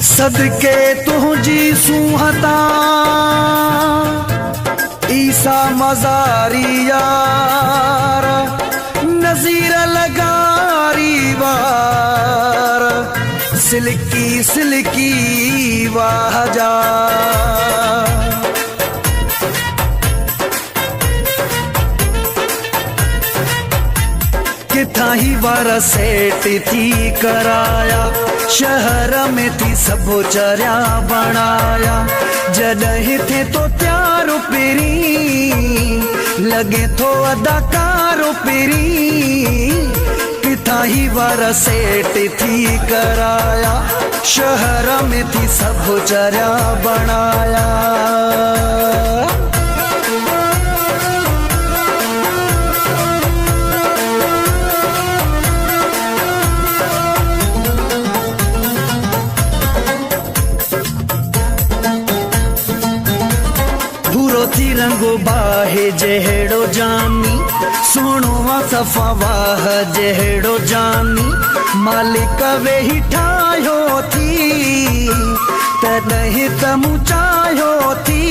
सदके तुझी सुहता ईसा मजारी यार नजीर लगारी वार सिल्की सिल्की वाहजा किथा ही वार सेट थी कराया शहर में थी सबो चरिया बनाया जॾहिं थे तो त्यारो पेरी लगे थो अदाकारो पेरी किथा ही वार सेट थी कराया शहर में थी सबो चरिया बनाया थी रंगो बाहे जहेड़ो जानी सोनो सफ़ा वाह जहेड़ो जानी मालिक वेही ठायो थी तॾहिं त मूं चाहियो थी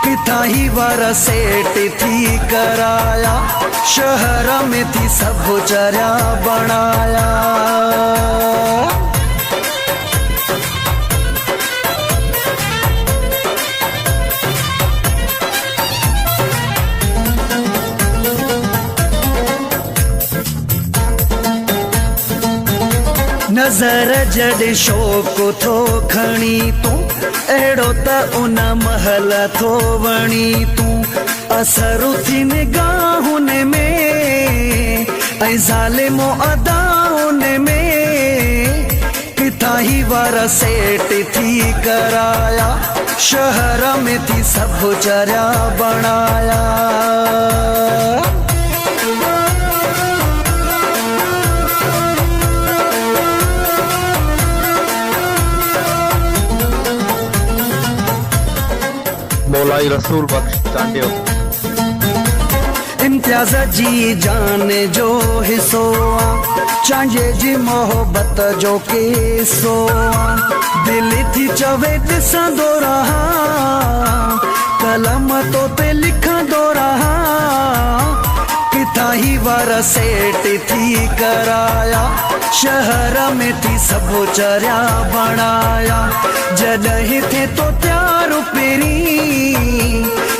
किथा ही वार सेट थी कराया शहर में थी सबो चरिया बनाया नज़र जॾहिं शौक़ थो खणी तूं अहिड़ो त उन महल थो वणी तूं असर थी निगाहुनि में ऐं ज़ालिमो अदाउनि में किथा ही वार सेट थी कराया शहर में थी सबो चरिया बनाया मौलाई रसूल बख्श चांडियो इम्तियाज़ जी जान जो हिस्सो चांजे जी मोहब्बत जो केसो दिल थी चवे ॾिसंदो रहा कलम तो पे लिखंदो रहा किथा ही वार सेट थी कराया शहर में थी सबो चरिया बनाया जॾहिं थे तो त्यारो पेरी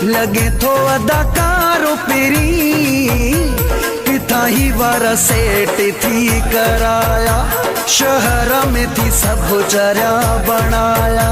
लगे थो अदाकारो पेरी किथा ही वार सेट थी कराया शहर में थी सबो चरिया बनाया